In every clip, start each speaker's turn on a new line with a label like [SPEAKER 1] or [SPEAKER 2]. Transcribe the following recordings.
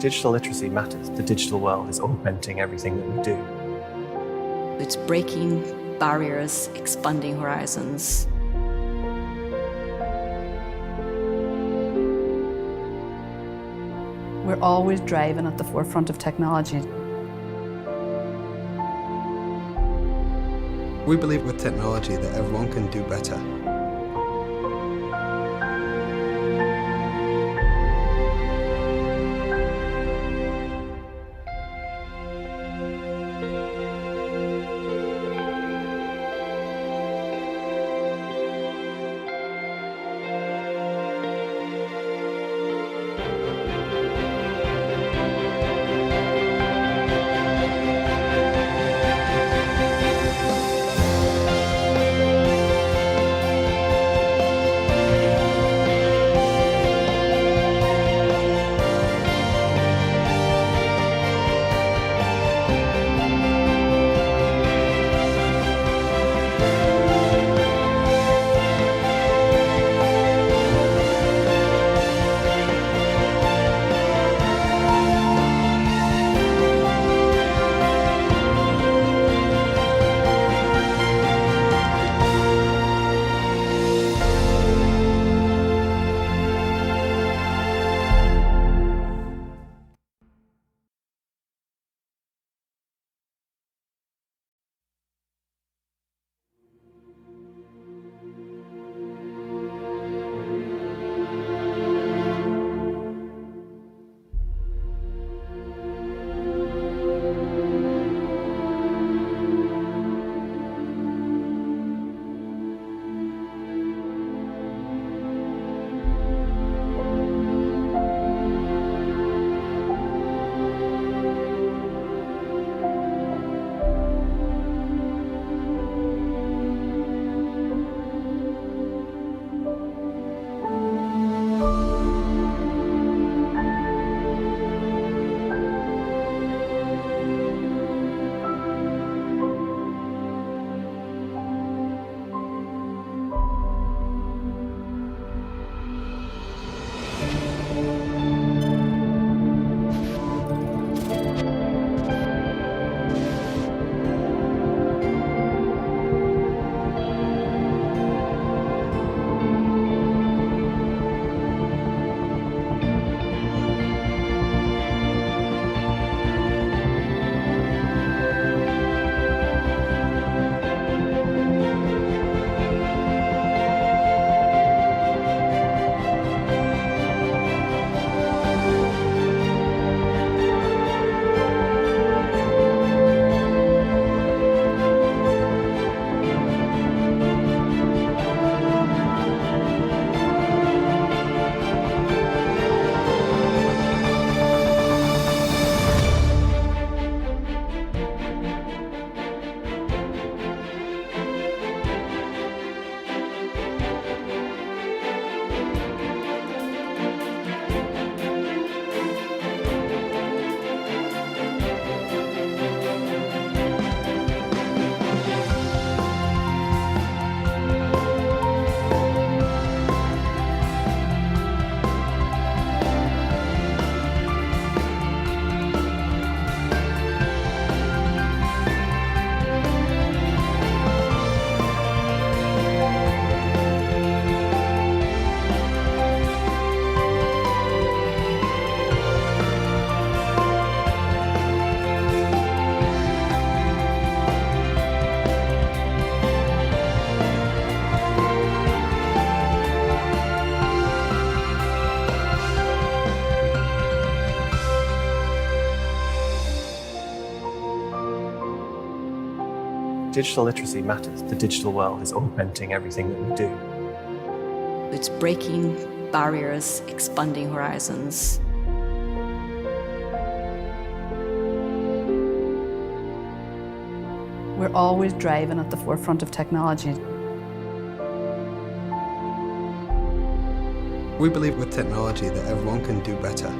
[SPEAKER 1] Digital literacy matters. The digital world is augmenting everything that we do.
[SPEAKER 2] It's breaking barriers, expanding horizons.
[SPEAKER 3] We're always driving at the forefront of technology.
[SPEAKER 4] We believe with technology that everyone can do better.
[SPEAKER 1] Digital literacy matters. The digital world is augmenting everything that we do.
[SPEAKER 2] It's breaking barriers, expanding horizons.
[SPEAKER 3] We're always driving at the forefront of technology.
[SPEAKER 4] We believe with technology that everyone can do better.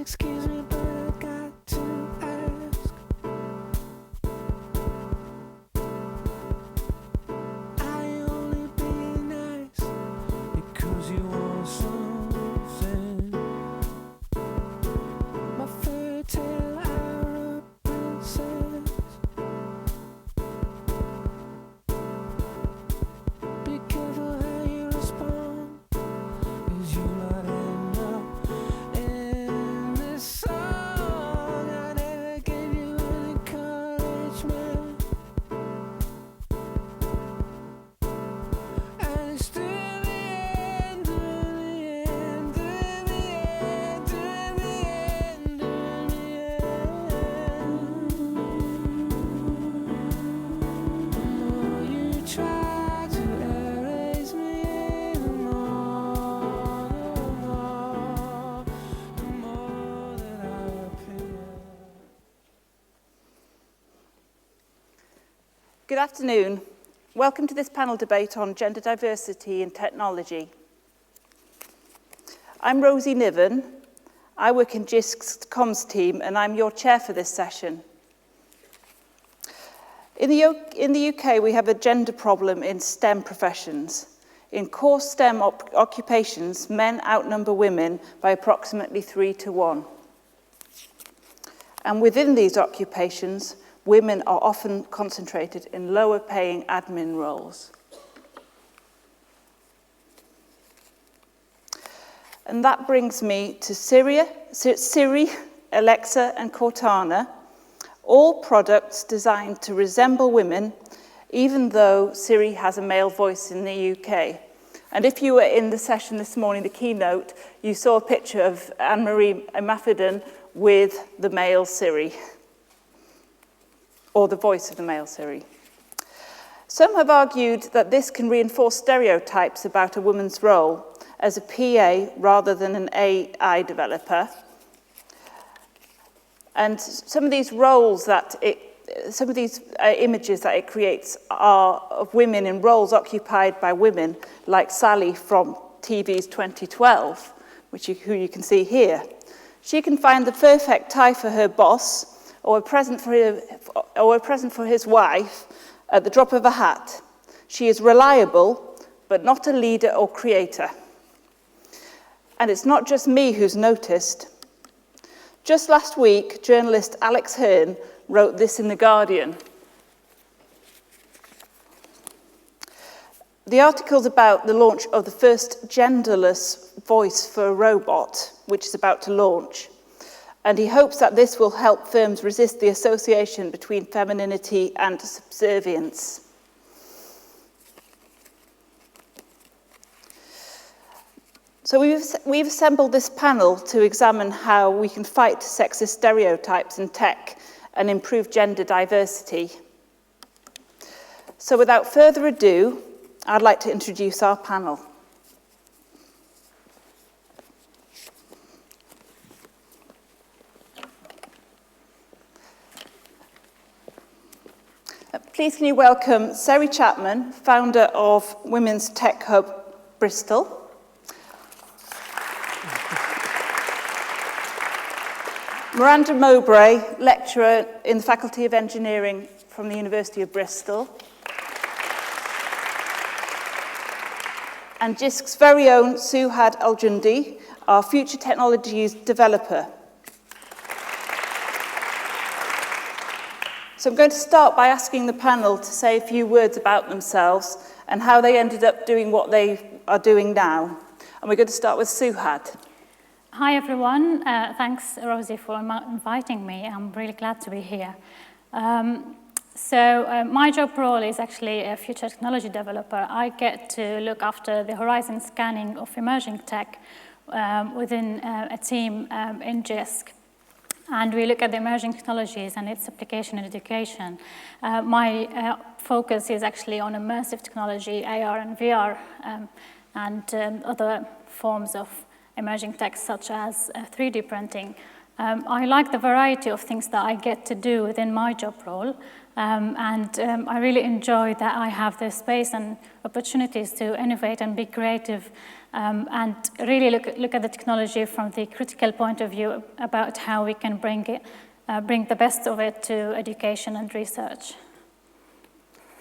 [SPEAKER 5] excuse me, but I got to ask. I only being nice because you want something. My fairy tale Arab princess. Be careful how you respond, 'cause you might end up in this song. I never gave you any encouragement, and it's to the end, to the end, to the end, to the end, to the more you try to erase me, the more that I appear.
[SPEAKER 6] Good afternoon. Welcome to this panel debate on gender diversity in technology. I'm Rosie Niven. I work in GISC's comms team and I'm your chair for this session. In the UK, we have a gender problem in STEM professions. In core STEM occupations, men outnumber women by approximately 3 to 1. And within these occupations, women are often concentrated in lower paying admin roles. And that brings me to Siri, Alexa, and Cortana, all products designed to resemble women, even though Siri has a male voice in the UK. And if you were in the session this morning, the keynote, you saw a picture of Anne-Marie Maffeden with the male Siri, or the voice of the male Siri. Some have argued that this can reinforce stereotypes about a woman's role as a PA rather than an AI developer. And some of these roles images that it creates are of women in roles occupied by women, like Sally from TV's 2012, who you can see here. She can find the perfect tie for her boss, or a present for his wife at the drop of a hat. She is reliable, but not a leader or creator. And it's not just me who's noticed. Just last week, journalist Alex Hearn wrote this in The Guardian. The article's about the launch of the first genderless voice for a robot, which is about to launch. And he hopes that this will help firms resist the association between femininity and subservience. So we've assembled this panel to examine how we can fight sexist stereotypes in tech and improve gender diversity. So without further ado, I'd like to introduce our panel. Please can you welcome Siri Chapman, founder of Women's Tech Hub Bristol. Miranda Mowbray, lecturer in the Faculty of Engineering from the University of Bristol. And GISC's very own Suhad Al-Jundi, our future technologies developer. So I'm going to start by asking the panel to say a few words about themselves and how they ended up doing what they are doing now. And we're going to start with Suhad.
[SPEAKER 7] Hi everyone, thanks Rosie for inviting me. I'm really glad to be here. My job role is actually a future technology developer. I get to look after the horizon scanning of emerging tech within a team in GISC. And we look at the emerging technologies and its application in education. My focus is actually on immersive technology, AR and VR, and other forms of emerging tech such as 3D printing I like the variety of things that I get to do within my job role, and I really enjoy that I have the space and opportunities to innovate and be creative, and really look at the technology from the critical point of view about how we can bring the best of it to education and research.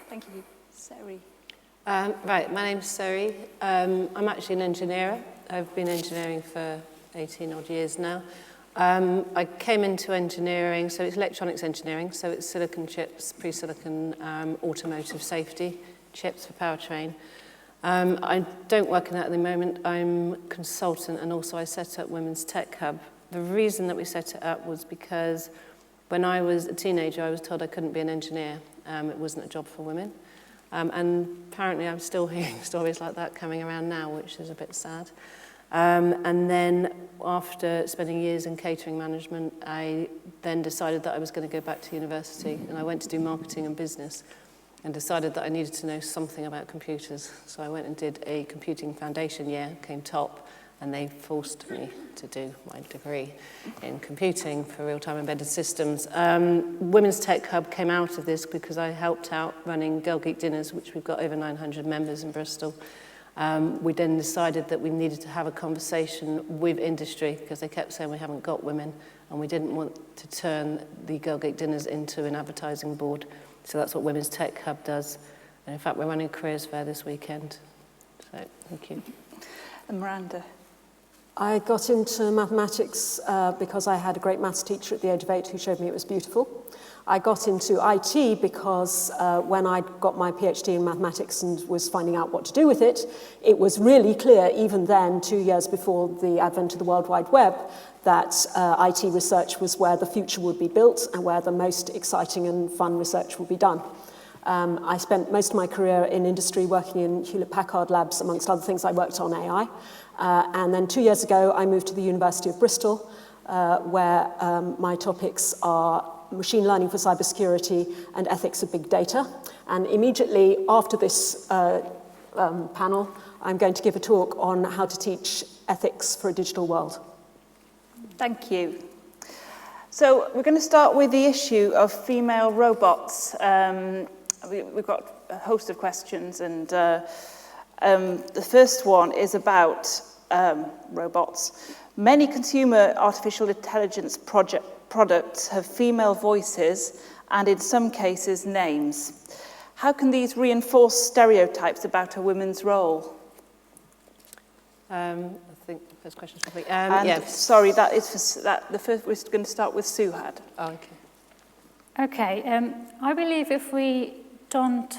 [SPEAKER 6] Thank you. Siri.
[SPEAKER 8] Right, my name's Siri. I'm actually an engineer. I've been engineering for 18 odd years now. I came into engineering, so it's electronics engineering, so it's silicon chips, pre-silicon automotive safety chips for powertrain. I don't work in that at the moment. I'm a consultant, and also I set up Women's Tech Hub. The reason that we set it up was because when I was a teenager, I was told I couldn't be an engineer. It wasn't a job for women. And apparently I'm still hearing stories like that coming around now, which is a bit sad. And then after spending years in catering management, I then decided that I was going to go back to university, and I went to do marketing and business and decided that I needed to know something about computers. So I went and did a computing foundation year, came top, and they forced me to do my degree in computing for real-time embedded systems. Women's Tech Hub came out of this because I helped out running Girl Geek Dinners, which we've got over 900 members in Bristol. We then decided that we needed to have a conversation with industry because they kept saying we haven't got women, and we didn't want to turn the Girl Geek Dinners into an advertising board. So that's what Women's Tech Hub does. And in fact, we're running a careers fair this weekend. So thank you.
[SPEAKER 6] And Miranda.
[SPEAKER 9] I got into mathematics because I had a great maths teacher at the age of 8 who showed me it was beautiful. I got into IT because when I got my PhD in mathematics and was finding out what to do with it, it was really clear, even then, 2 years before the advent of the World Wide Web, that IT research was where the future would be built and where the most exciting and fun research would be done. I spent most of my career in industry working in Hewlett-Packard labs. Amongst other things, I worked on AI. And then 2 years ago, I moved to the University of Bristol, where my topics are machine learning for cybersecurity and ethics of big data. And immediately after this panel, I'm going to give a talk on how to teach ethics for a digital world.
[SPEAKER 6] Thank you. So we're going to start with the issue of female robots. We've got a host of questions, and the first one is about robots. Many consumer artificial intelligence products have female voices and, in some cases, names. How can these reinforce stereotypes about a woman's role?
[SPEAKER 8] I think the first question is probably...
[SPEAKER 6] yes. Sorry, that is for the first. We're going to start with Suhad.
[SPEAKER 8] Oh, okay.
[SPEAKER 7] Okay, I believe if we don't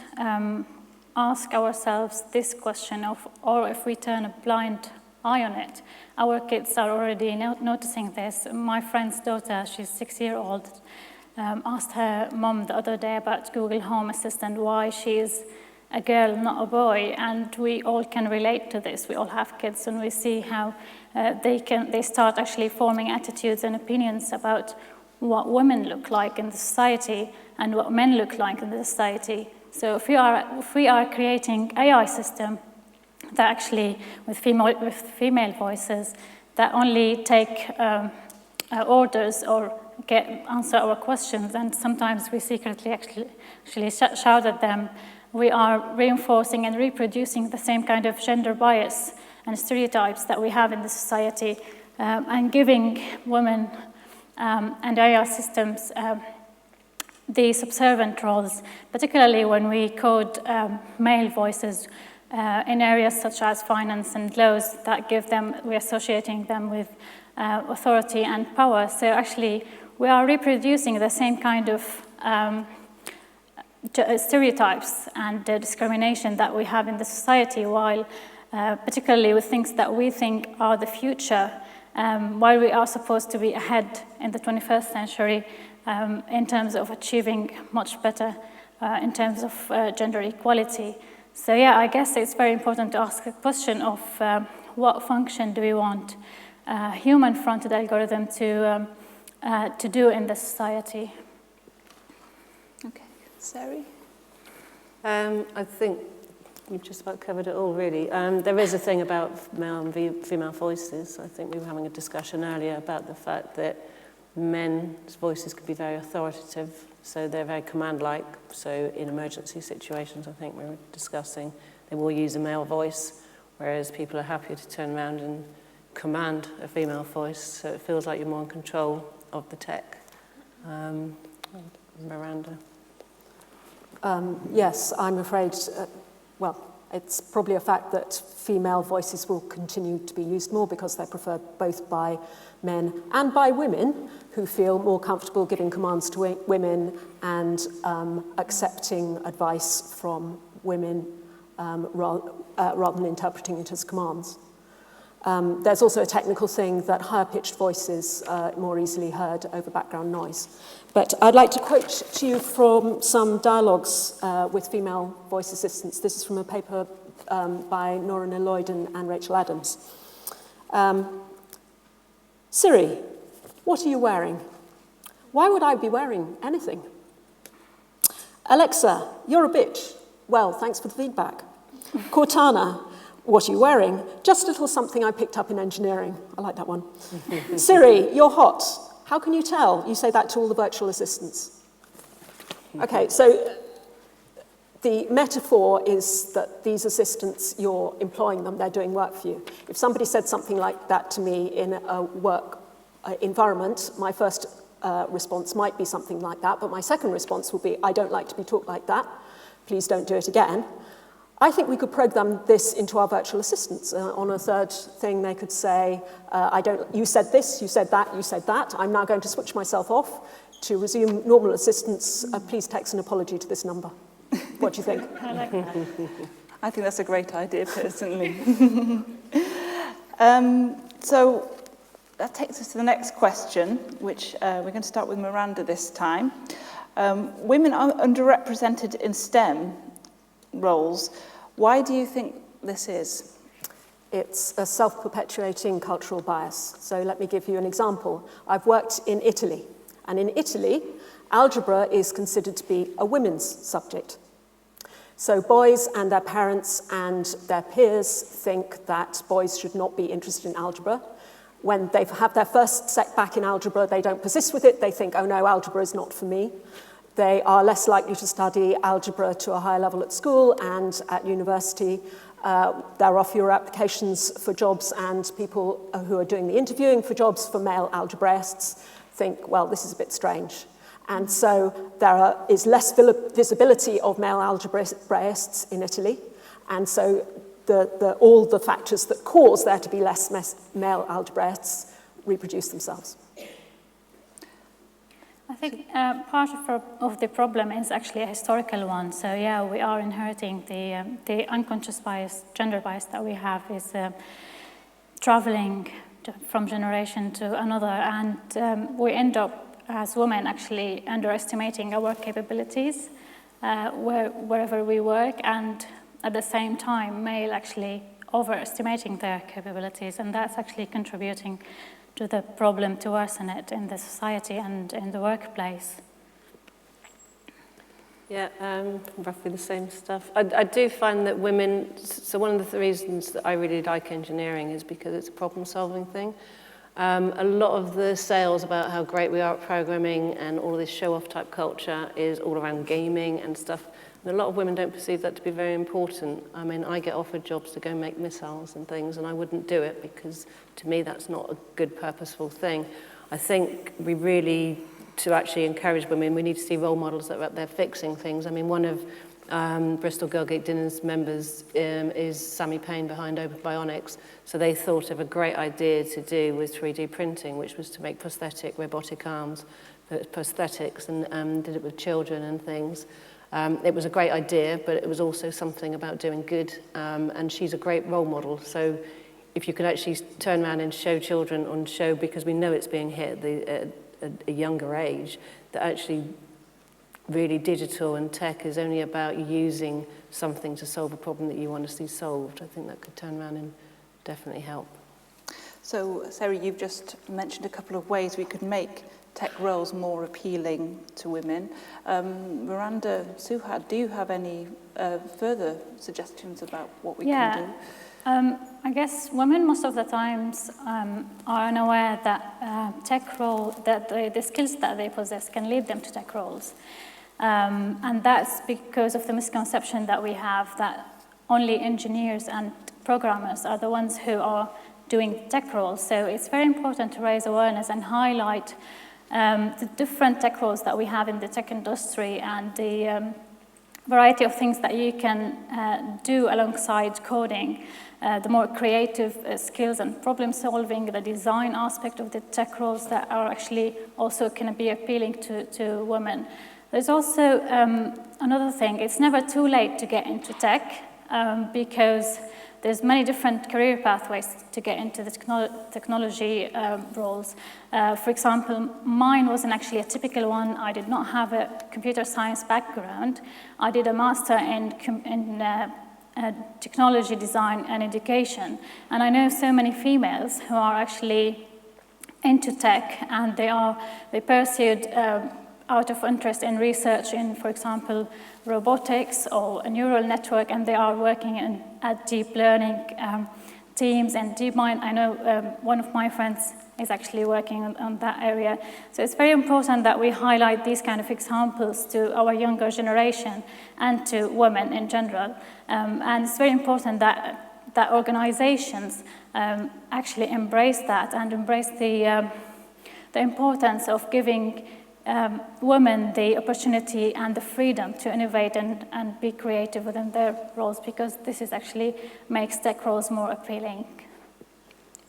[SPEAKER 7] ask ourselves this question or if we turn a blind eye on it, our kids are already noticing this. My friend's daughter, she's 6-year-old, asked her mom the other day about Google Home Assistant why she is a girl, not a boy, and we all can relate to this. We all have kids, and we see how they start actually forming attitudes and opinions about what women look like in the society and what men look like in the society. So if we are creating AI system that actually with female voices that only take orders or answer our questions, and sometimes we secretly actually shout at them, we are reinforcing and reproducing the same kind of gender bias and stereotypes that we have in the society, and giving women and AI systems these subservient roles, particularly when we code male voices in areas such as finance and laws that we're associating them with authority and power. So actually, we are reproducing the same kind of stereotypes and discrimination that we have in the society, while particularly with things that we think are the future, while we are supposed to be ahead in the 21st century in terms of achieving much better in terms of gender equality. So yeah, I guess it's very important to ask the question of what function do we want a human-fronted algorithm to do in the society.
[SPEAKER 6] Okay, Sari?
[SPEAKER 8] I think you've just about covered it all, really. There is a thing about male and female voices. I think we were having a discussion earlier about the fact that men's voices could be very authoritative, so they're very command-like. So in emergency situations, I think we were discussing, they will use a male voice, whereas people are happier to turn around and command a female voice, so it feels like you're more in control of the tech. Miranda.
[SPEAKER 9] Yes, I'm afraid, well, it's probably a fact that female voices will continue to be used more because they're preferred both by men and by women who feel more comfortable giving commands to women and accepting advice from women rather than interpreting it as commands. There's also a technical thing that higher-pitched voices are more easily heard over background noise. But I'd like to quote to you from some dialogues with female voice assistants. This is from a paper by Nora Lloyd and Rachel Adams. Siri, what are you wearing? Why would I be wearing anything? Alexa, you're a bitch. Well, thanks for the feedback. Cortana, what are you wearing? Just a little something I picked up in engineering. I like that one. Siri, you're hot. How can you tell? You say that to all the virtual assistants. Okay, so the metaphor is that these assistants, you're employing them, they're doing work for you. If somebody said something like that to me in a work environment, my first response might be something like that, but my second response would be, I don't like to be talked like that. Please don't do it again. I think we could program this into our virtual assistants. On a third thing, they could say, you said this, you said that, you said that. I'm now going to switch myself off. To resume normal assistance, please text an apology to this number. What do you think?
[SPEAKER 7] I like that.
[SPEAKER 6] I think that's a great idea, personally. So that takes us to the next question, which we're going to start with Miranda this time. Women are underrepresented in STEM roles. Why do you think this is?
[SPEAKER 9] It's a self-perpetuating cultural bias. So let me give you an example. I've worked in Italy, and in Italy, algebra is considered to be a women's subject. So boys and their parents and their peers think that boys should not be interested in algebra. When they have their first setback in algebra, they don't persist with it. They think, oh no, algebra is not for me. They are less likely to study algebra to a higher level at school and at university. There are fewer applications for jobs, and people who are doing the interviewing for jobs for male algebraists think, well, this is a bit strange. And so there is less visibility of male algebraists in Italy. And so all the factors that cause there to be less male algebraists reproduce themselves.
[SPEAKER 7] I think part of the problem is actually a historical one. So yeah, we are inheriting the unconscious bias, gender bias that we have is traveling from generation to another, and we end up as women actually underestimating our capabilities wherever we work, and at the same time male actually overestimating their capabilities, and that's actually contributing to the problem to worsen it in the society and in the workplace.
[SPEAKER 8] Yeah, roughly the same stuff. I do find that women, so one of the reasons that I really like engineering is because it's a problem-solving thing. A lot of the sales about how great we are at programming and all this show-off type culture is all around gaming and stuff. And a lot of women don't perceive that to be very important. I mean, I get offered jobs to go make missiles and things, and I wouldn't do it because, to me, that's not a good, purposeful thing. I think we really, to actually encourage women, we need to see role models that are up there fixing things. I mean, one of Bristol Girlgate Dinner's members is Sammy Payne behind Open Bionics. So they thought of a great idea to do with 3D printing, which was to make prosthetic robotic arms for prosthetics, and did it with children and things. It was a great idea, but it was also something about doing good, and she's a great role model. So if you could actually turn around and show children on show, because we know it's being hit at a younger age, that actually really digital and tech is only about using something to solve a problem that you want to see solved. I think that could turn around and definitely help.
[SPEAKER 6] So, Sarah, you've just mentioned a couple of ways we could make tech roles more appealing to women. Miranda, Suhad, do you have any further suggestions about what we can do?
[SPEAKER 7] I guess women most of the times are unaware that tech role, that the skills that they possess can lead them to tech roles. And that's because of the misconception that we have that only engineers and programmers are the ones who are doing tech roles. So it's very important to raise awareness and highlight the different tech roles that we have in the tech industry and the variety of things that you can do alongside coding, the more creative skills and problem solving, the design aspect of the tech roles that are actually also can be appealing to women. There's also another thing, it's never too late to get into tech because there's many different career pathways to get into the technology roles. For example, mine wasn't actually a typical one. I did not have a computer science background. I did a master in technology design and education. And I know so many females who are actually into tech and they pursued out of interest in research in, for example, robotics or a neural network, and they are working at deep learning teams and DeepMind. I know one of my friends is actually working on that area. So it's very important that we highlight these kind of examples to our younger generation and to women in general. And it's very important that organizations actually embrace that and embrace the importance of giving women the opportunity and the freedom to innovate and be creative within their roles, because this is actually makes tech roles more appealing.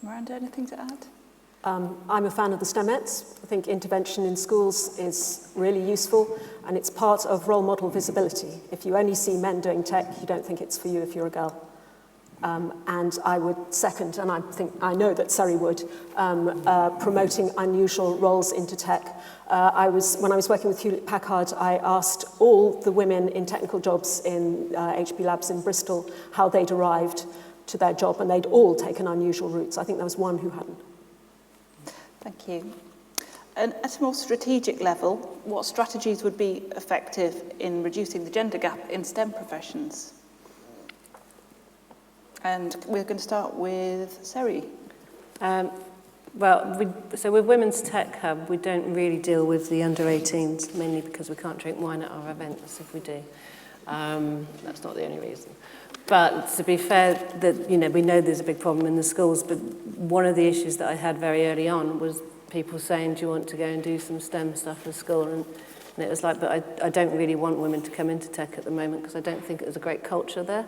[SPEAKER 6] Miranda, anything to add?
[SPEAKER 9] I'm a fan of the STEMettes. I think intervention in schools is really useful, and it's part of role model visibility. If you only see men doing tech, you don't think it's for you if you're a girl. And I would second, and I know that Siri would, promoting unusual roles into tech. When I was working with Hewlett-Packard, I asked all the women in technical jobs in HP Labs in Bristol how they'd arrived to their job, and they'd all taken unusual routes. I think there was one who hadn't.
[SPEAKER 6] Thank you. And at a more strategic level, what strategies would be effective in reducing the gender gap in STEM professions? And we're going to start with Siri.
[SPEAKER 8] So with Women's Tech Hub, we don't really deal with the under 18s, mainly because we can't drink wine at our events if we do. That's not the only reason. But to be fair, we know there's a big problem in the schools, but one of the issues that I had very early on was people saying, do you want to go and do some STEM stuff at school? And it was like, but I don't really want women to come into tech at the moment because I don't think there's a great culture there.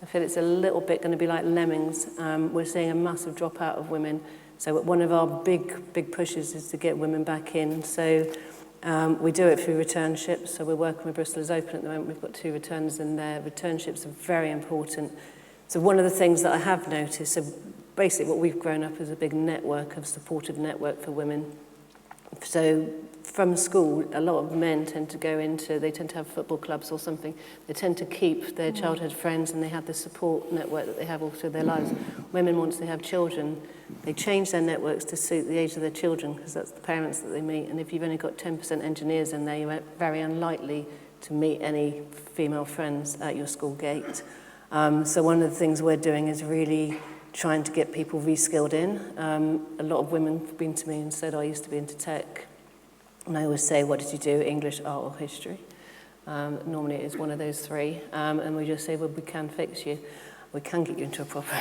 [SPEAKER 8] I feel it's a little bit going to be like lemmings. We're seeing a massive dropout of women. So one of our big pushes is to get women back in. So we do it through returnships. So we're working with Bristol is Open at the moment. We've got 2 returns in there. Returnships are very important. So one of the things that I have noticed, so basically what we've grown up as a big network, of supportive network for women. So from school, a lot of men tend to have football clubs or something. They tend to keep their childhood friends, and they have the support network that they have all through their lives. Women, once they have children, they change their networks to suit the age of their children, because that's the parents that they meet. And if you've only got 10% engineers in there, you're very unlikely to meet any female friends at your school gate. So one of the things we're doing is really trying to get people reskilled in. A lot of women have been to me and said, I used to be into tech. And I always say, what did you do? English, art, or history? Normally it is one of those 3. And we just say, well, we can fix you. We can get you into a proper,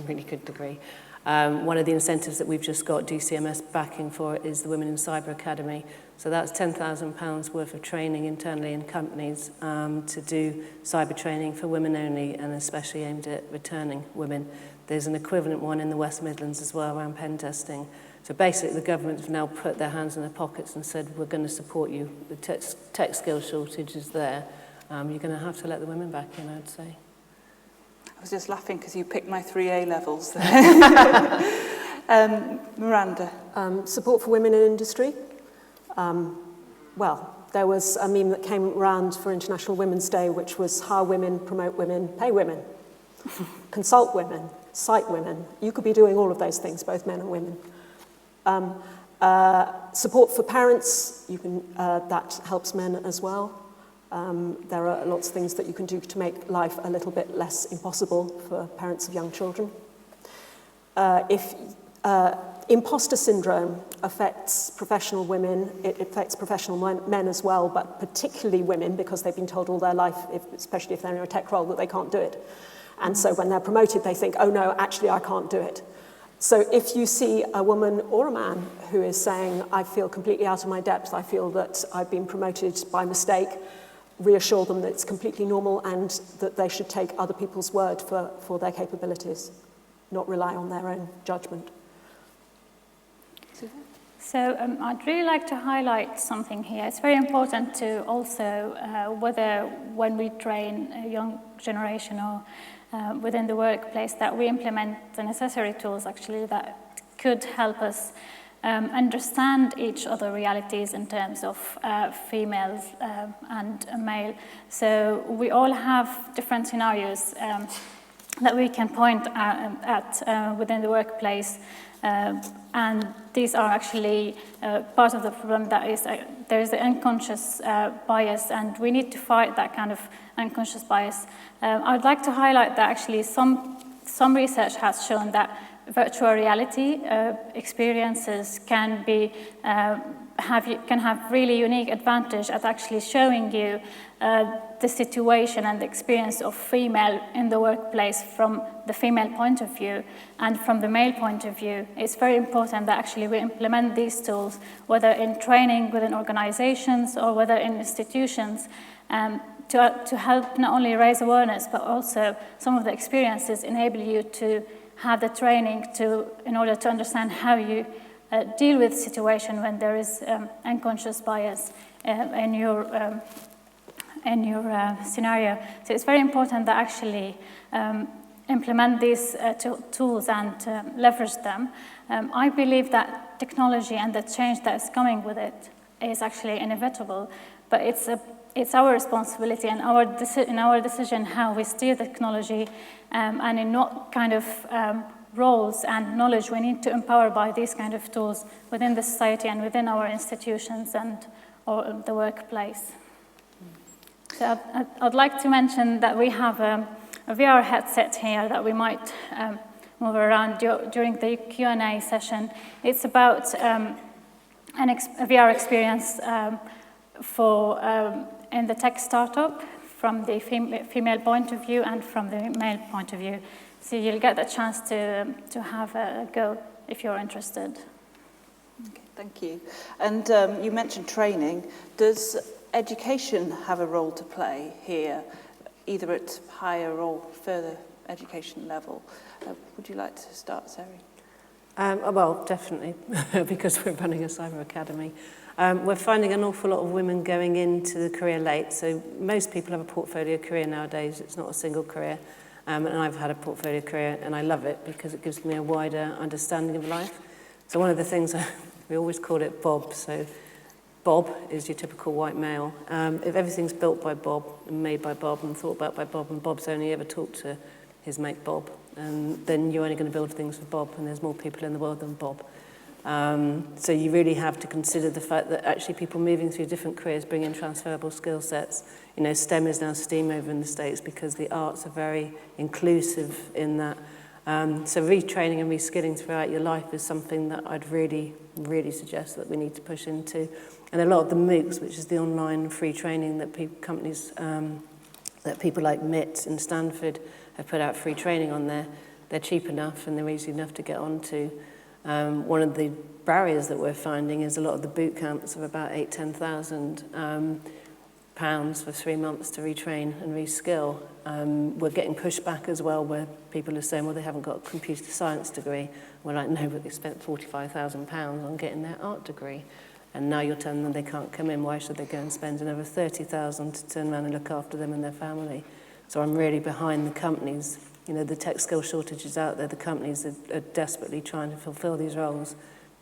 [SPEAKER 8] really good degree. One of the incentives that we've just got DCMS backing for is the Women in Cyber Academy. So that's £10,000 worth of training internally in companies to do cyber training for women only, and especially aimed at returning women. There's an equivalent one in the West Midlands as well around pen testing. So basically the government have now put their hands in their pockets and said, we're going to support you. The tech skills shortage is there. You're going to have to let the women back in, I'd say.
[SPEAKER 6] I was just laughing because you picked my 3 A levels there. Miranda.
[SPEAKER 9] Support for women in industry. There was a meme that came around for International Women's Day, which was hire women, promote women, pay women, consult women, cite women. You could be doing all of those things, both men and women. Support for parents, that helps men as well. There are lots of things that you can do to make life a little bit less impossible for parents of young children. Imposter syndrome affects professional women, it affects professional men as well, but particularly women because they've been told all their life, especially if they're in a tech role, that they can't do it. And so when they're promoted, they think, oh no, actually I can't do it. So if you see a woman or a man who is saying, I feel completely out of my depth, I feel that I've been promoted by mistake, reassure them that it's completely normal and that they should take other people's word for their capabilities, not rely on their own judgment.
[SPEAKER 7] So I'd really like to highlight something here. It's very important to also, whether when we train a young generation or within the workplace, that we implement the necessary tools actually that could help us understand each other realities in terms of females and male. So we all have different scenarios that we can point at within the workplace. And these are actually part of the problem that is, there is the unconscious bias, and we need to fight that kind of unconscious bias. I'd like to highlight that actually some research has shown that virtual reality experiences can have really unique advantage at actually showing you the situation and the experience of female in the workplace from the female point of view and from the male point of view. It's very important that actually we implement these tools, whether in training within organizations or whether in institutions, to help not only raise awareness, but also some of the experiences enable you to have the training in order to understand how you deal with the situation when there is unconscious bias in your scenario. So it's very important that actually implement these tools and leverage them. I believe that technology and the change that is coming with it is actually inevitable, but it's our responsibility and in our decision how we steer the technology and in what kind of roles and knowledge we need to empower by these kind of tools within the society and within our institutions or the workplace. So I'd like to mention that we have a VR headset here that we might move around during the Q&A session. It's about a VR experience in the tech startup from the female point of view and from the male point of view. So you'll get the chance to have a go if you're interested.
[SPEAKER 6] Okay, thank you. And you mentioned training. Does education have a role to play here, either at higher or further education level? Would you like to start, Siri?
[SPEAKER 8] Well, definitely, because we're running a cyber academy. We're finding an awful lot of women going into the career late. So most people have a portfolio career nowadays. It's not a single career. And I've had a portfolio career, and I love it because it gives me a wider understanding of life. So one of the things, we always call it Bob. So Bob is your typical white male. If everything's built by Bob and made by Bob and thought about by Bob, and Bob's only ever talked to his mate Bob, and then you're only going to build things for Bob, and there's more people in the world than Bob. So you really have to consider the fact that actually people moving through different careers bring in transferable skill sets. You know, STEM is now STEAM over in the States because the arts are very inclusive in that. So retraining and reskilling throughout your life is something that I'd really, really suggest that we need to push into. And a lot of the MOOCs, which is the online free training that companies, that people like MIT and Stanford have put out free training on there, they're cheap enough and they're easy enough to get onto. One of the barriers that we're finding is a lot of the boot camps of about £10,000 for 3 months to retrain and reskill. We're getting pushback as well where people are saying, well, they haven't got a computer science degree. We're like, no, but they spent £45,000 on getting their art degree. And now you're telling them they can't come in. Why should they go and spend another £30,000 to turn around and look after them and their family? So I'm really behind the companies. You know, the tech skill shortages out there, the companies are desperately trying to fulfill these roles,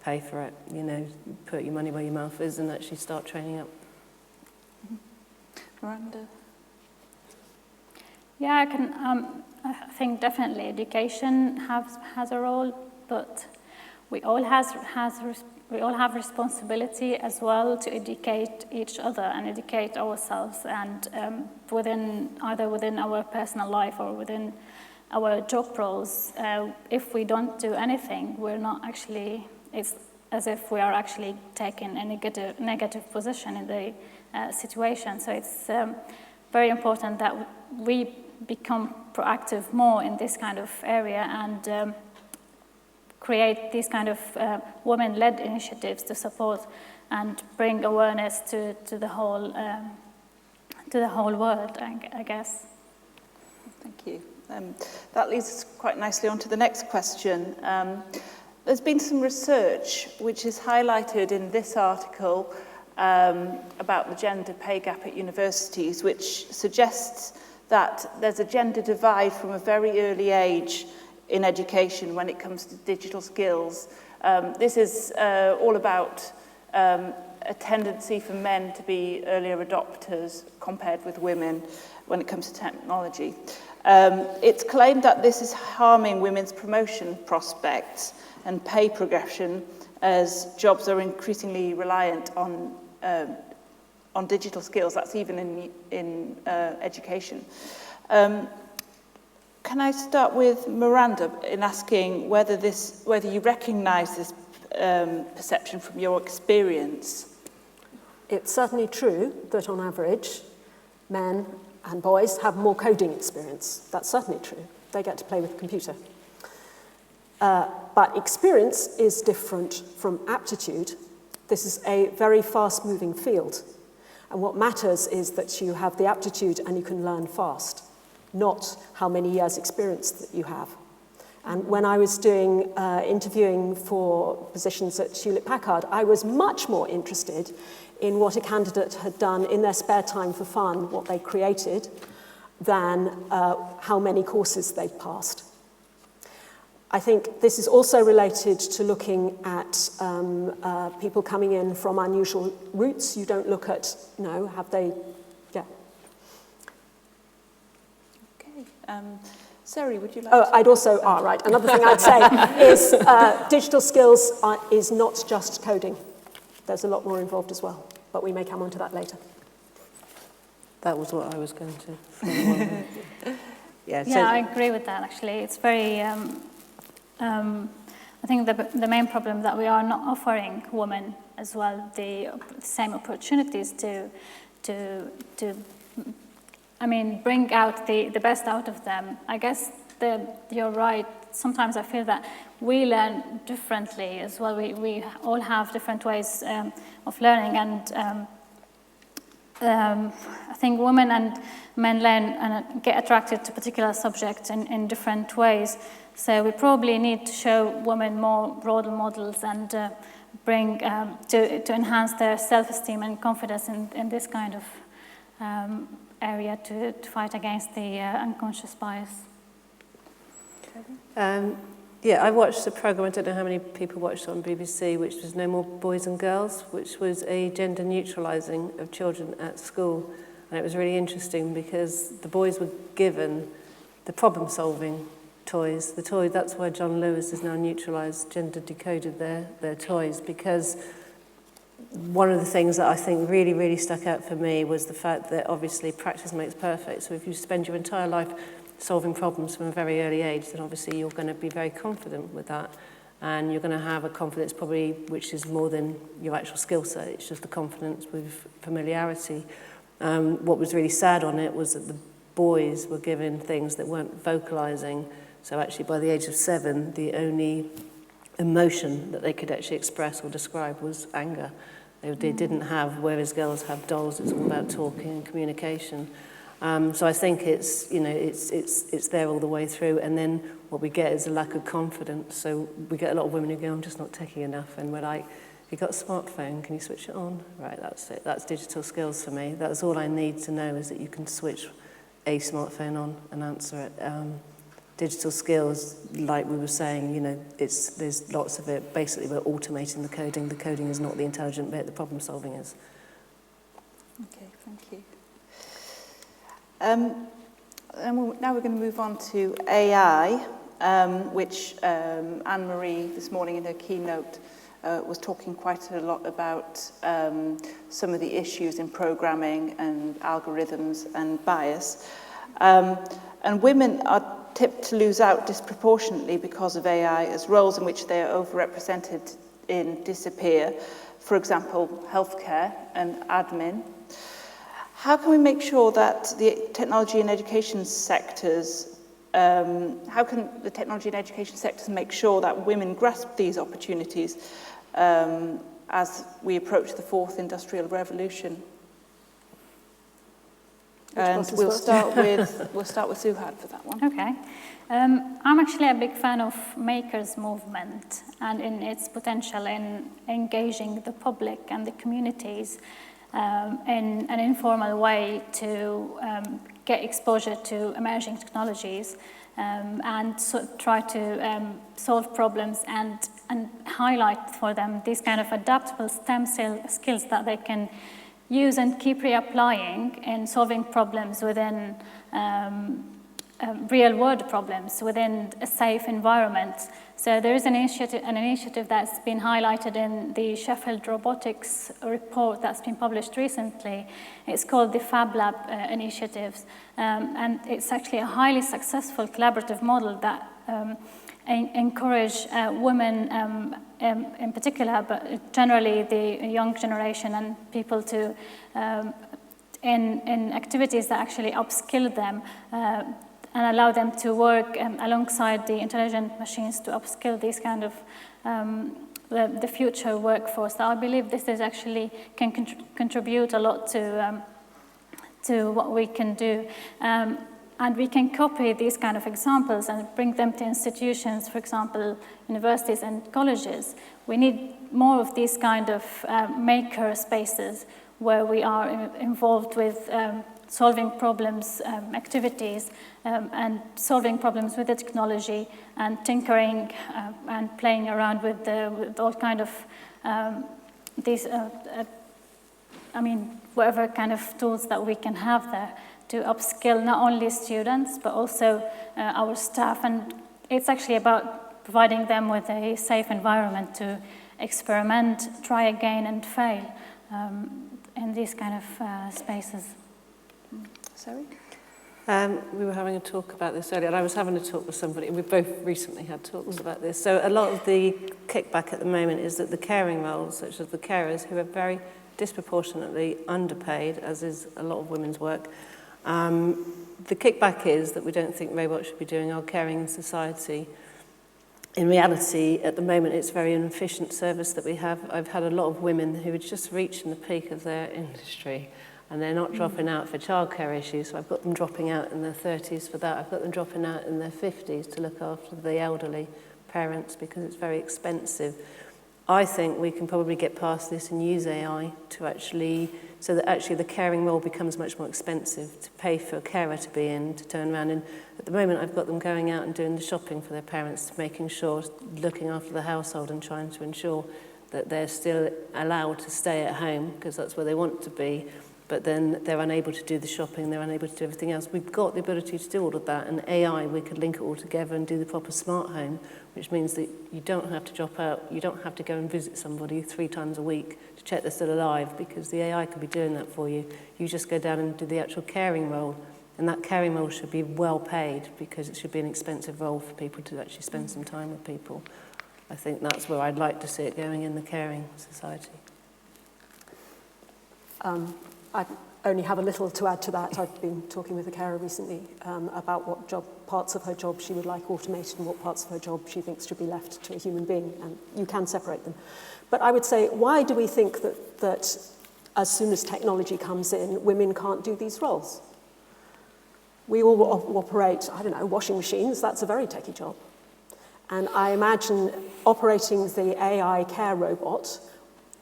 [SPEAKER 8] pay for it, you know, put your money where your mouth is and actually start training up.
[SPEAKER 6] Miranda?
[SPEAKER 7] Yeah, I think definitely education has a role, but we all have responsibility as well to educate each other and educate ourselves, and either within our personal life or within our job roles. If we don't do anything, we're not actually, it's as if we are actually taking a negative position in the situation. So it's very important that we become proactive more in this kind of area and create these kind of women-led initiatives to support and bring awareness to the whole world, I guess.
[SPEAKER 6] Thank you. That leads us quite nicely on to the next question. There's been some research which is highlighted in this article about the gender pay gap at universities, which suggests that there's a gender divide from a very early age in education when it comes to digital skills. This is all about a tendency for men to be earlier adopters compared with women when it comes to technology. It's claimed that this is harming women's promotion prospects and pay progression as jobs are increasingly reliant on digital skills. That's even in education. Can I start with Miranda in asking whether you recognise this perception from your experience?
[SPEAKER 9] It's certainly true that on average, men and boys have more coding experience. That's certainly true. They get to play with a computer. But experience is different from aptitude. This is a very fast-moving field. And what matters is that you have the aptitude and you can learn fast, not how many years' experience that you have. And when I was doing interviewing for positions at Hewlett-Packard, I was much more interested in what a candidate had done in their spare time for fun, what they created, than how many courses they'd passed. I think this is also related to looking at people coming in from unusual routes. You don't look at, have they, yeah.
[SPEAKER 6] Okay. Siri, would you like
[SPEAKER 9] to... I'd also, right, another thing I'd say is digital skills is not just coding. There's a lot more involved as well, but we may come on to that later.
[SPEAKER 8] That was what I was going to.
[SPEAKER 7] Yeah, I agree with that, actually. It's very... I think the main problem that we are not offering women as well the same opportunities to bring out the best out of them. I guess you're right. Sometimes I feel that we learn differently as well. We all have different ways of learning, and I think women and men learn and get attracted to particular subjects in different ways. So we probably need to show women more role models and bring to enhance their self-esteem and confidence in this kind of area to fight against the unconscious bias.
[SPEAKER 8] Yeah, I watched a programme, I don't know how many people watched it on BBC, which was No More Boys and Girls, which was a gender neutralising of children at school. And it was really interesting because the boys were given the problem-solving toys. That's why John Lewis has now neutralised, gender decoded their toys, because one of the things that I think really, really stuck out for me was the fact that obviously practice makes perfect. So if you spend your entire life solving problems from a very early age, then obviously you're going to be very confident with that. And you're going to have a confidence probably which is more than your actual skill set. It's just the confidence with familiarity. What was really sad on it was that the boys were given things that weren't vocalising. So actually by the age of 7, the only emotion that they could actually express or describe was anger. They didn't have, whereas girls have dolls, it's all about talking and communication. So I think it's there all the way through, and then what we get is a lack of confidence. So we get a lot of women who go, I'm just not techie enough, and we're like, you got a smartphone, can you switch it on? Right, that's it, that's digital skills for me. That's all I need to know, is that you can switch a smartphone on and answer it. Digital skills, like we were saying, there's lots of it. Basically, we're automating the coding. The coding is not the intelligent bit, the problem solving is.
[SPEAKER 6] Okay, thank you. And now we're going to move on to AI. which Anne-Marie this morning in her keynote was talking quite a lot about some of the issues in programming and algorithms and bias. And women are tipped to lose out disproportionately because of AI, as roles in which they are overrepresented in disappear. For example, healthcare and admin. How can we make sure that the technology and education sectors, how can the technology and education sectors make sure that women grasp these opportunities as we approach the fourth industrial revolution? And we'll start with Suhad for that one.
[SPEAKER 7] Okay. I'm actually a big fan of makers movement and in its potential in engaging the public and the communities in an informal way to get exposure to emerging technologies and try to solve problems and highlight for them these kind of adaptable STEM skills that they can use and keep reapplying in solving problems within real-world problems within a safe environment. So there is an initiative that's been highlighted in the Sheffield Robotics report that's been published recently. It's called the Fab Lab initiatives, and it's actually a highly successful collaborative model that encourage women in particular, but generally the young generation and people to in activities that actually upskill them and allow them to work alongside the intelligent machines to upskill these kind of the future workforce. So I believe this is actually can contribute a lot to what we can do. And we can copy these kind of examples and bring them to institutions, for example, universities and colleges. We need more of these kind of maker spaces where we are involved with solving problems, activities, and solving problems with the technology and tinkering and playing around with all kind of these, whatever kind of tools that we can have there to upskill not only students, but also our staff. And it's actually about providing them with a safe environment to experiment, try again, and fail in these kind of spaces.
[SPEAKER 6] Sorry?
[SPEAKER 8] We were having a talk about this earlier, and I was having a talk with somebody, and we both recently had talks about this. So a lot of the kickback at the moment is that the caring roles, such as the carers, who are very disproportionately underpaid, as is a lot of women's work, the kickback is that we don't think robots should be doing our caring in society. In reality, at the moment, it's a very inefficient service that we have. I've had a lot of women who are just reaching the peak of their industry, and they're not dropping out for childcare issues. So I've got them dropping out in their 30s for that. I've got them dropping out in their 50s to look after the elderly parents because it's very expensive. I think we can probably get past this and use AI to actually, so that actually the caring role becomes much more expensive to pay for a carer to be in, to turn around. And at the moment, I've got them going out and doing the shopping for their parents, making sure, looking after the household and trying to ensure that they're still allowed to stay at home because that's where they want to be. But then they're unable to do the shopping, they're unable to do everything else. We've got the ability to do all of that, and AI, we could link it all together and do the proper smart home, which means that you don't have to drop out, you don't have to go and visit somebody 3 times a week to check they're still alive, because the AI can be doing that for you. You just go down and do the actual caring role, and that caring role should be well paid, because it should be an expensive role for people to actually spend some time with people. I think that's where I'd like to see it going in the caring society.
[SPEAKER 9] I only have a little to add to that. I've been talking with a carer recently about what parts of her job she would like automated and what parts of her job she thinks should be left to a human being, and you can separate them. But I would say, why do we think that as soon as technology comes in, women can't do these roles? We all operate, I don't know, washing machines. That's a very techie job. And I imagine operating the AI care robot,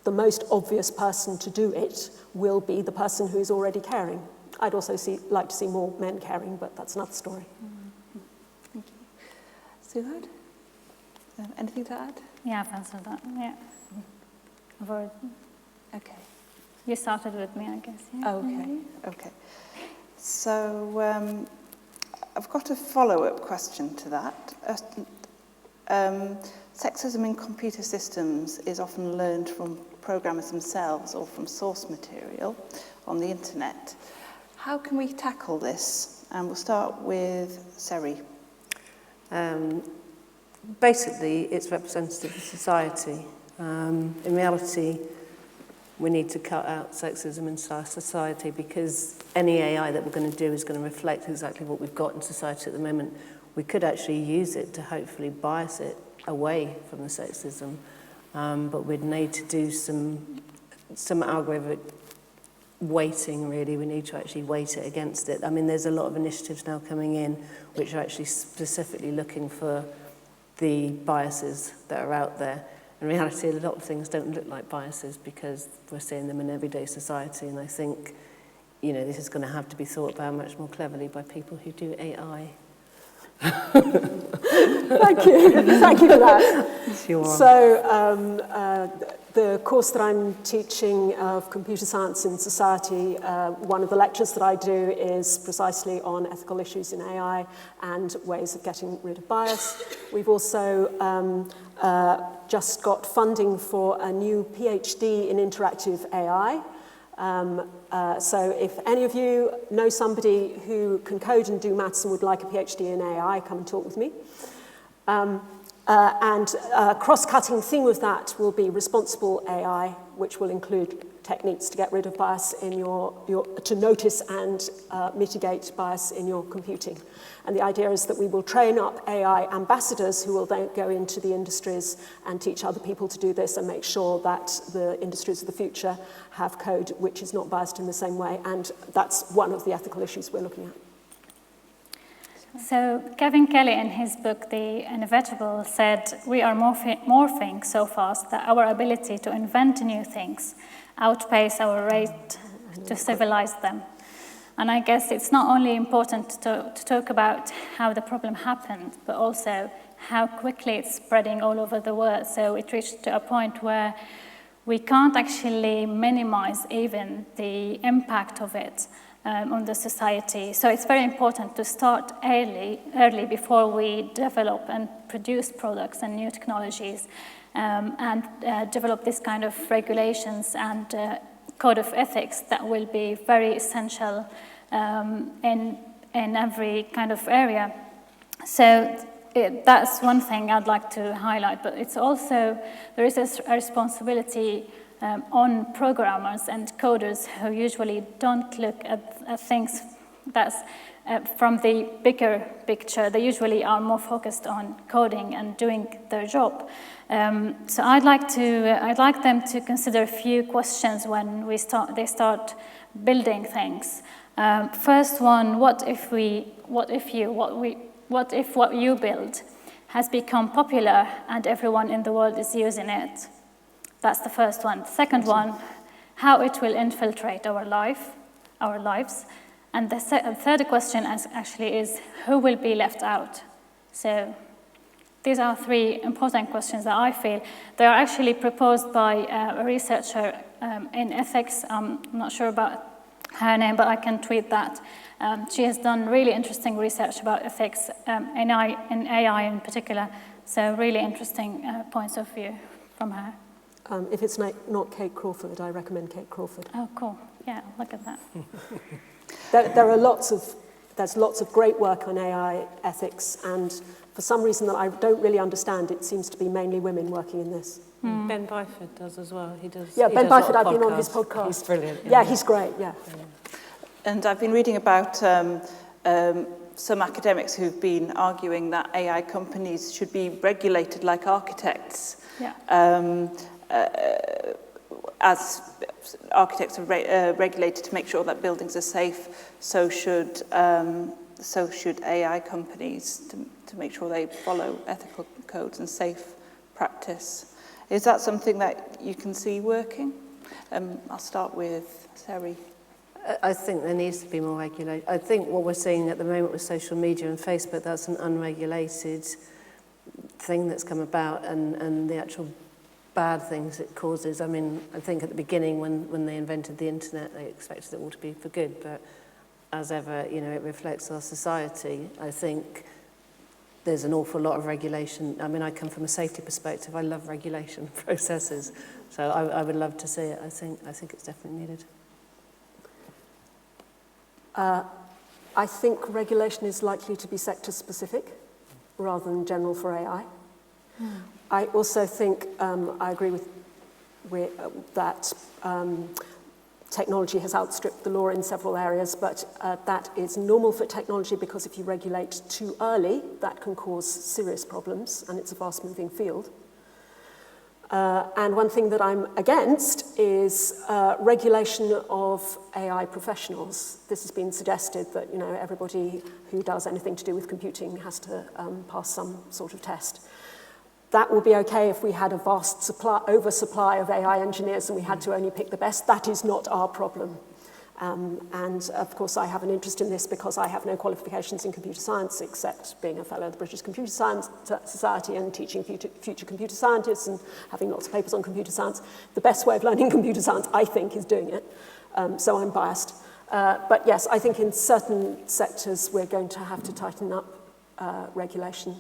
[SPEAKER 9] the most obvious person to do it will be the person who is already caring. I'd also like to see more men caring, but that's another story.
[SPEAKER 6] Thank you. Suhad? Anything to add?
[SPEAKER 7] Yeah, I've answered that. Yeah.
[SPEAKER 6] Okay.
[SPEAKER 7] You started with me, I guess. Yeah.
[SPEAKER 6] Okay. Okay. So I've got a follow-up question to that. Sexism in computer systems is often learned from programmers themselves or from source material on the internet. How can we tackle this? And we'll start with Siri.
[SPEAKER 8] Basically, it's representative of society. In reality, we need to cut out sexism in society because any AI that we're going to do is going to reflect exactly what we've got in society at the moment. We could actually use it to hopefully bias it away from the sexism, but we'd need to do some algorithmic weighting, really. We need to actually weight it against it. I mean, there's a lot of initiatives now coming in which are actually specifically looking for the biases that are out there. In reality, a lot of things don't look like biases because we're seeing them in everyday society, and I think, you know, this is going to have to be thought about much more cleverly by people who do AI.
[SPEAKER 9] Thank you. Thank you for that.
[SPEAKER 8] Sure.
[SPEAKER 9] So the course that I'm teaching of computer science in society, one of the lectures that I do is precisely on ethical issues in AI and ways of getting rid of bias. We've also just got funding for a new PhD in interactive AI. So if any of you know somebody who can code and do maths and would like a PhD in AI, come and talk with me. And a cross-cutting theme of that will be responsible AI, which will include techniques to get rid of bias in to notice and mitigate bias in your computing. And the idea is that we will train up AI ambassadors who will then go into the industries and teach other people to do this and make sure that the industries of the future have code which is not biased in the same way. And that's one of the ethical issues we're looking at.
[SPEAKER 7] So Kevin Kelly, in his book, The Inevitable, said, "We are morphing so fast that our ability to invent new things outpace our rate to civilize them." And I guess it's not only important to talk about how the problem happened, but also how quickly it's spreading all over the world. So it reached to a point where we can't actually minimize even the impact of it on the society. So it's very important to start early before we develop and produce products and new technologies and develop this kind of regulations and code of ethics that will be very essential in every kind of area. So that's one thing I'd like to highlight, but it's also, there is a responsibility on programmers and coders who usually don't look at things that's from the bigger picture. They usually are more focused on coding and doing their job. So I'd like them to consider a few questions when they start building things. First one: what if what you build has become popular and everyone in the world is using it? That's the first one. The second one: how it will infiltrate our lives. And the third question is who will be left out? So these are three important questions that I feel. They are actually proposed by a researcher in ethics. I'm not sure about her name, but I can tweet that. She has done really interesting research about ethics in AI in particular. So really interesting points of view from her.
[SPEAKER 9] If it's not Kate Crawford, I recommend Kate Crawford.
[SPEAKER 7] Oh, cool. Yeah, look at that.
[SPEAKER 9] There's lots of great work on AI ethics, and for some reason that I don't really understand, it seems to be mainly women working in this.
[SPEAKER 8] Ben Byford does as well. He does.
[SPEAKER 9] Yeah,
[SPEAKER 8] he
[SPEAKER 9] Ben
[SPEAKER 8] does a
[SPEAKER 9] Byford,
[SPEAKER 8] lot of
[SPEAKER 9] I've been on his
[SPEAKER 8] podcasts.
[SPEAKER 9] podcast.
[SPEAKER 8] He's brilliant.
[SPEAKER 9] Yeah, he's great, yeah.
[SPEAKER 6] And I've been reading about some academics who've been arguing that AI companies should be regulated like architects.
[SPEAKER 7] Yeah.
[SPEAKER 6] As architects are regulated to make sure that buildings are safe, so should AI companies to make sure they follow ethical codes and safe practice. Is that something that you can see working? I'll start with Siri.
[SPEAKER 8] I think there needs to be more regulation. I think what we're seeing at the moment with social media and Facebook, that's an unregulated thing that's come about, and the actual bad things it causes. I mean, I think at the beginning when they invented the internet, they expected it all to be for good, but as ever, you know, it reflects our society. I think there's an awful lot of regulation. I mean, I come from a safety perspective. I love regulation processes, so I would love to see it. I think it's definitely needed.
[SPEAKER 9] I think regulation is likely to be sector-specific rather than general for AI. I also think, I agree with that technology has outstripped the law in several areas, but that is normal for technology because if you regulate too early, that can cause serious problems, and it's a fast-moving field. And one thing that I'm against is regulation of AI professionals. This has been suggested that, you know, everybody who does anything to do with computing has to pass some sort of test. That would be okay if we had a vast oversupply of AI engineers and we had to only pick the best. That is not our problem. And of course, I have an interest in this because I have no qualifications in computer science except being a fellow of the British Computer Science Society and teaching future computer scientists and having lots of papers on computer science. The best way of learning computer science, I think, is doing it. So I'm biased. But yes, I think in certain sectors we're going to have to tighten up regulation.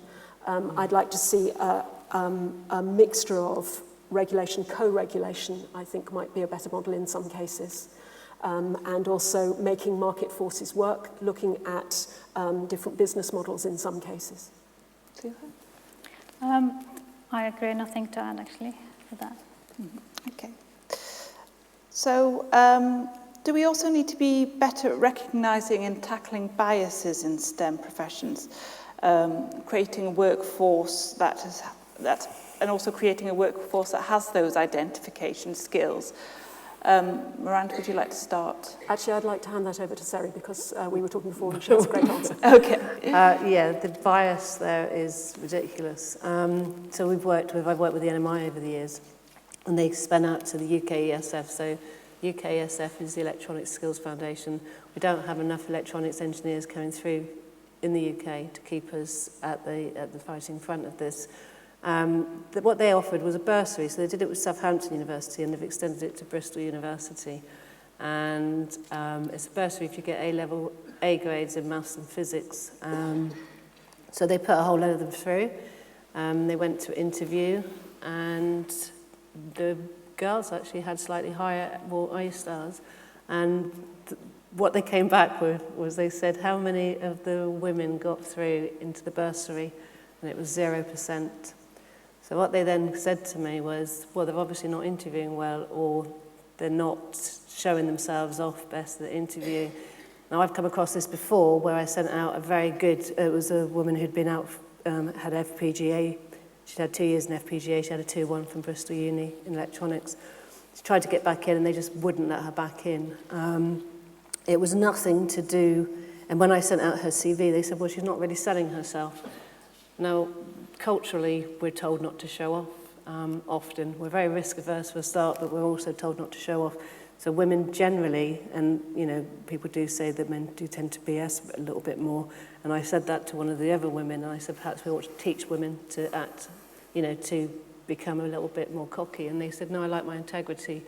[SPEAKER 9] I'd like to see a mixture of regulation, co-regulation, I think might be a better model in some cases. And also making market forces work, looking at different business models in some cases.
[SPEAKER 7] I agree, nothing to add actually to that.
[SPEAKER 6] Okay. So do we also need to be better at recognising and tackling biases in STEM professions, creating a workforce and also creating a workforce that has those identification skills? Miranda, would you like to start?
[SPEAKER 9] Actually, I'd like to hand that over to Siri because we were talking before and she has a great answer.
[SPEAKER 6] Okay.
[SPEAKER 8] Yeah, the bias there is ridiculous. So I've worked with the NMI over the years, and they spun out to the UKESF. So UKESF is the Electronic Skills Foundation. We don't have enough electronics engineers coming through in the UK to keep us at the fighting front of this. What they offered was a bursary, so they did it with Southampton University and they've extended it to Bristol University. And it's a bursary if you get A-level A grades in maths and physics. So they put a whole load of them through. They went to interview and the girls actually had slightly higher A stars. And what they came back with was they said how many of the women got through into the bursary, and it was 0%. So what they then said to me was, well, they're obviously not interviewing well, or they're not showing themselves off best at the interview. Now, I've come across this before, where I sent out a very good, it was a woman who'd been out, had FPGA. She'd had 2 years in FPGA. She had a 2-1 from Bristol Uni in electronics. She tried to get back in, and they just wouldn't let her back in. It was nothing to do, and when I sent out her CV, they said, well, she's not really selling herself. Now, culturally, we're told not to show off often. We're very risk-averse for a start, but we're also told not to show off. So women generally, and you know, people do say that men do tend to BS a little bit more, and I said that to one of the other women, and I said perhaps we ought to teach women to act, you know, to become a little bit more cocky, and they said, no, I like my integrity.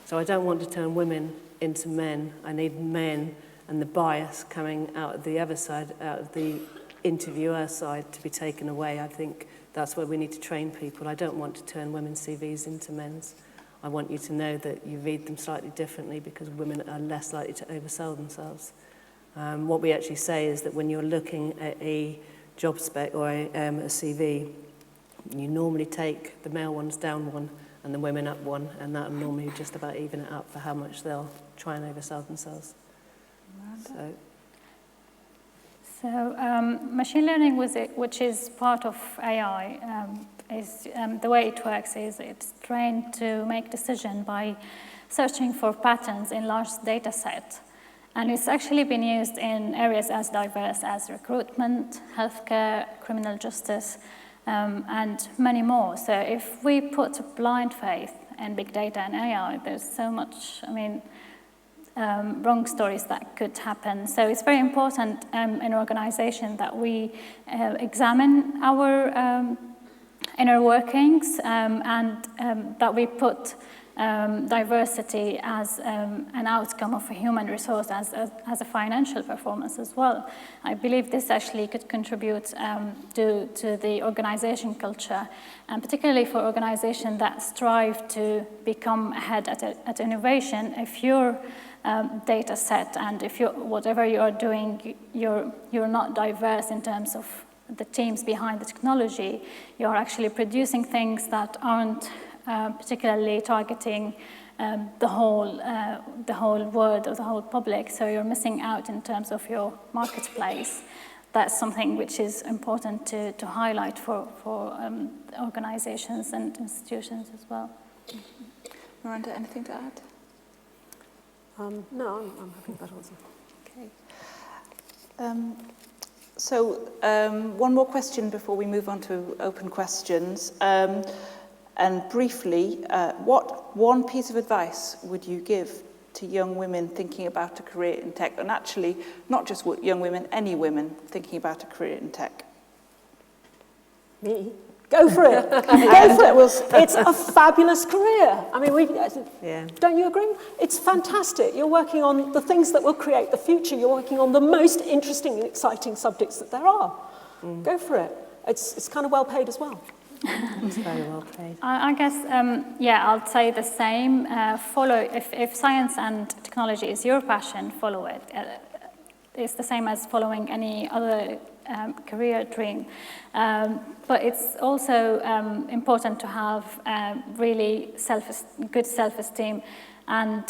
[SPEAKER 8] So I don't want to turn women into men. I need men and the bias coming out of the other side, out of the interviewer side, to be taken away. I think that's where we need to train people. I don't want to turn women's CVs into men's. I want you to know that you read them slightly differently because women are less likely to oversell themselves. What we actually say is that when you're looking at a job spec or a CV, you normally take the male ones down one and the women up one, and that'll normally just about even it up for how much they'll try and oversell themselves.
[SPEAKER 7] So machine learning, which is part of AI, is the way it works is it's trained to make decisions by searching for patterns in large data sets. And it's actually been used in areas as diverse as recruitment, healthcare, criminal justice, and many more. So if we put blind faith in big data and AI, there's so much, wrong stories that could happen. So it's very important in an organization that we examine our inner workings, and that we put diversity as an outcome of a human resource as a financial performance as well. I believe this actually could contribute to the organization culture, and particularly for organizations that strive to become ahead at innovation. If your data set and if whatever you are doing, you're not diverse in terms of the teams behind the technology, you're actually producing things that aren't particularly targeting the whole world or the whole public, so you're missing out in terms of your marketplace. That's something which is important to highlight for organizations and institutions as well.
[SPEAKER 6] Miranda, anything to add?
[SPEAKER 9] No, I'm happy with that answer.
[SPEAKER 6] Okay. So one more question before we move on to open questions. And briefly, what one piece of advice would you give to young women thinking about a career in tech? And actually, not just young women, any women thinking about a career in tech.
[SPEAKER 9] Me? Go for it. Go for it. It's a fabulous career. I mean, don't you agree? It's fantastic. You're working on the things that will create the future. You're working on the most interesting and exciting subjects that there are. Go for it. It's kind of well paid as well.
[SPEAKER 8] It's very well paid.
[SPEAKER 7] I guess, I'll say the same. Follow, if science and technology is your passion, follow it. It's the same as following any other career dream. But it's also important to have really good self-esteem. And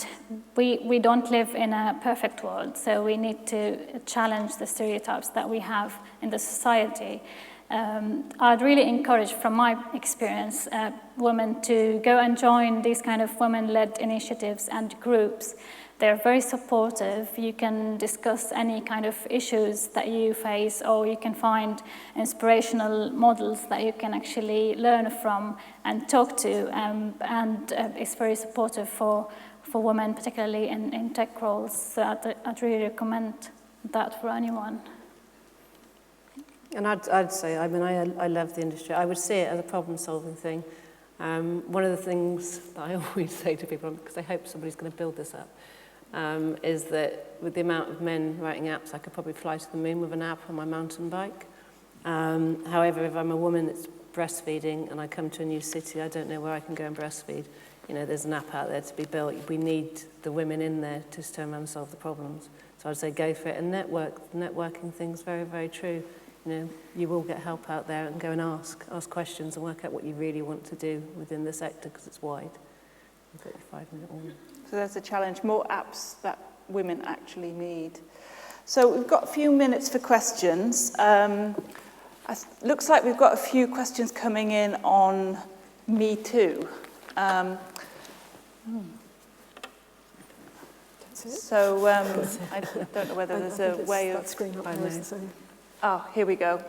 [SPEAKER 7] we don't live in a perfect world, so we need to challenge the stereotypes that we have in the society. I'd really encourage, from my experience, women to go and join these kind of women-led initiatives and groups. They're very supportive. You can discuss any kind of issues that you face, or you can find inspirational models that you can actually learn from and talk to. And it's very supportive for women, particularly in tech roles. So I'd really recommend that for anyone.
[SPEAKER 8] And I'd say, I mean, I love the industry. I would see it as a problem-solving thing. One of the things that I always say to people, because I hope somebody's going to build this up, is that with the amount of men writing apps, I could probably fly to the moon with an app on my mountain bike. However, if I'm a woman that's breastfeeding and I come to a new city, I don't know where I can go and breastfeed. You know, there's an app out there to be built. We need the women in there to turn around and solve the problems. So I'd say go for it. And networking thing's very, very true. You know, you will get help out there, and go and ask questions and work out what you really want to do within the sector, because it's wide. You've got your 5-minute warning.
[SPEAKER 6] So there's a challenge, more apps that women actually need. So we've got a few minutes for questions. Looks like we've got a few questions coming in on Me Too. So I don't know whether there's a way of...
[SPEAKER 9] Screen up there is the same.
[SPEAKER 6] Oh, here we go.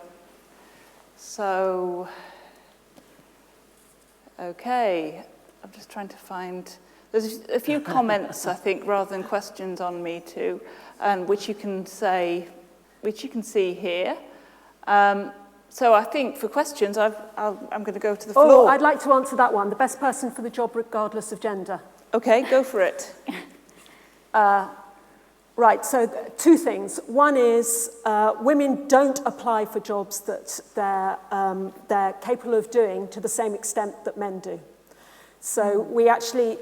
[SPEAKER 6] So, okay, I'm just trying to find, there's a few comments, I think, rather than questions on Me Too, and which you can see here. So I think for questions, I'm going to go to the floor.
[SPEAKER 9] Oh, I'd like to answer that one. The best person for the job regardless of gender.
[SPEAKER 6] Okay, go for it.
[SPEAKER 9] Right, so two things. One is women don't apply for jobs that they're capable of doing to the same extent that men do. So we actually,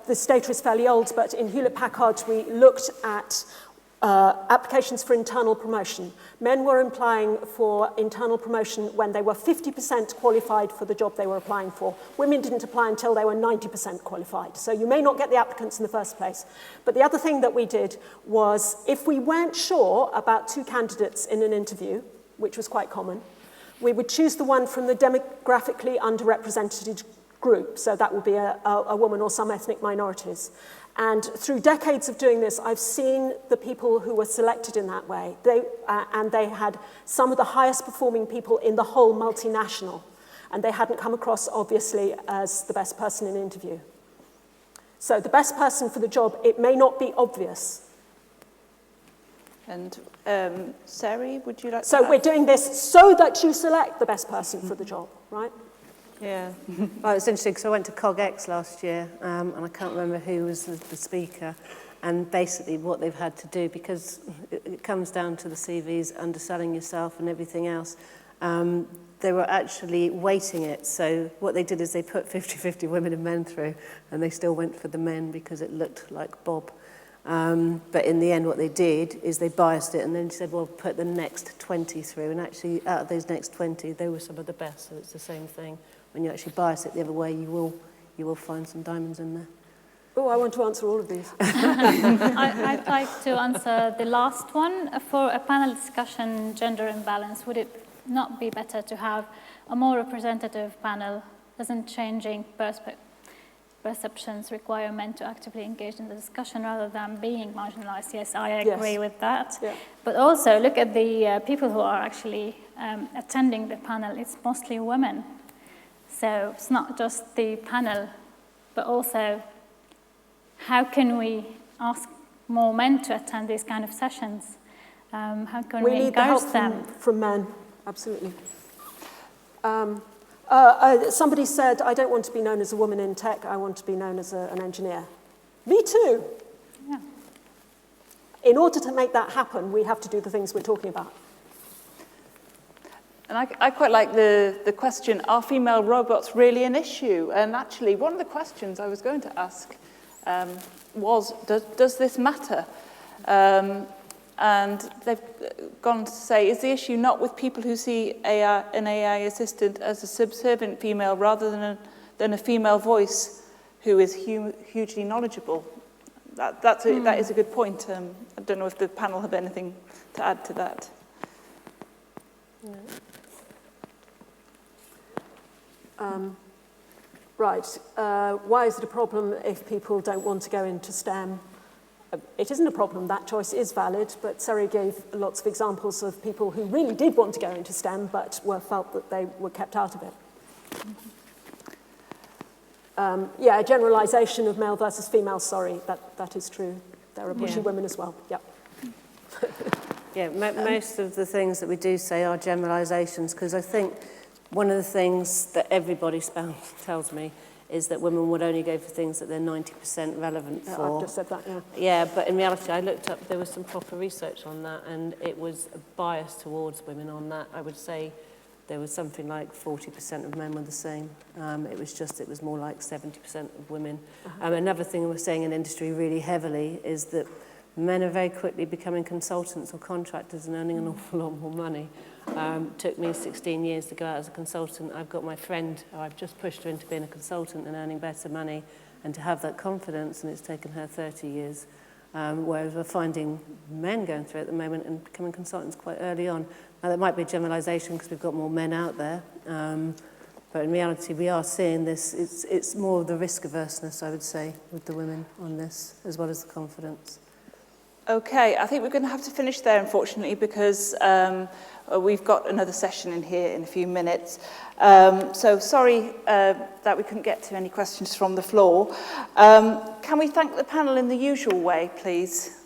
[SPEAKER 9] this data is fairly old, but in Hewlett-Packard we looked at applications for internal promotion. Men were applying for internal promotion when they were 50% qualified for the job they were applying for. Women didn't apply until they were 90% qualified. So you may not get the applicants in the first place. But the other thing that we did was, if we weren't sure about two candidates in an interview, which was quite common, we would choose the one from the demographically underrepresented group. So that would be a woman or some ethnic minorities. And through decades of doing this, I've seen the people who were selected in that way. They had some of the highest performing people in the whole multinational. And they hadn't come across, obviously, as the best person in an interview. So the best person for the job, it may not be obvious.
[SPEAKER 6] And Sari, would you like to
[SPEAKER 9] So we're doing this so that you select the best person for the job, right?
[SPEAKER 6] Yeah.
[SPEAKER 8] Well, it's interesting because I went to CogX last year, and I can't remember who was the speaker, and basically what they've had to do, because it comes down to the CVs, underselling yourself and everything else, they were actually weighting it. So what they did is they put 50-50 women and men through, and they still went for the men because it looked like Bob. But in the end, what they did is they biased it, and then said, well, put the next 20 through. And actually, out of those next 20, they were some of the best. So it's the same thing. When you actually bias it the other way, you will find some diamonds in there.
[SPEAKER 9] Oh, I want to answer all of these.
[SPEAKER 7] I'd like to answer the last one. For a panel discussion, gender imbalance, would it not be better to have a more representative panel? Doesn't changing perceptions require men to actively engage in the discussion rather than being marginalized? Yes, I agree with that.
[SPEAKER 9] Yeah.
[SPEAKER 7] But also look at the people who are actually attending the panel. It's mostly women. So it's not just the panel, but also how can we ask more men to attend these kind of sessions? How can we
[SPEAKER 9] need the help
[SPEAKER 7] encourage them?
[SPEAKER 9] from men, absolutely. Somebody said, I don't want to be known as a woman in tech, I want to be known as an engineer. Me too.
[SPEAKER 7] Yeah.
[SPEAKER 9] In order to make that happen, we have to do the things we're talking about.
[SPEAKER 6] And I quite like the question, are female robots really an issue? And actually, one of the questions I was going to ask was, does this matter? And they've gone to say, is the issue not with people who see an AI assistant as a subservient female rather than a female voice who is hugely knowledgeable? That is a good point. I don't know if the panel have anything to add to that.
[SPEAKER 9] Right. Why is it a problem if people don't want to go into STEM? It isn't a problem. That choice is valid, but Siri gave lots of examples of people who really did want to go into STEM but felt that they were kept out of it. Yeah, a generalisation of male versus female, sorry, that is true. There are pushy women as well, yeah.
[SPEAKER 8] Yeah, most of the things that we do say are generalisations, because I think one of the things that everybody tells me is that women would only go for things that they're 90% relevant for.
[SPEAKER 9] I've just said that, yeah.
[SPEAKER 8] Yeah, but in reality, I looked up, there was some proper research on that, and it was a bias towards women on that. I would say there was something like 40% of men were the same. It was more like 70% of women. Another thing we're saying in industry really heavily is that men are very quickly becoming consultants or contractors and earning an awful lot more money. Took me 16 years to go out as a consultant. I've got my friend, I've just pushed her into being a consultant and earning better money and to have that confidence, and it's taken her 30 years. Whereas we're finding men going through it at the moment and becoming consultants quite early on. Now, that might be a generalisation because we've got more men out there, but in reality we are seeing this, it's more of the risk averseness, I would say, with the women on this, as well as the confidence.
[SPEAKER 6] Okay, I think we're going to have to finish there, unfortunately, because we've got another session in here in a few minutes. So sorry that we couldn't get to any questions from the floor. Can we thank the panel in the usual way, please?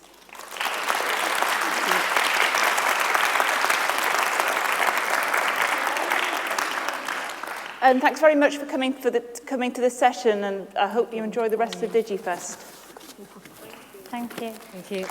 [SPEAKER 6] And thanks very much for coming to this session, and I hope you enjoy the rest of Digifest.
[SPEAKER 7] Thank you.
[SPEAKER 8] Thank you.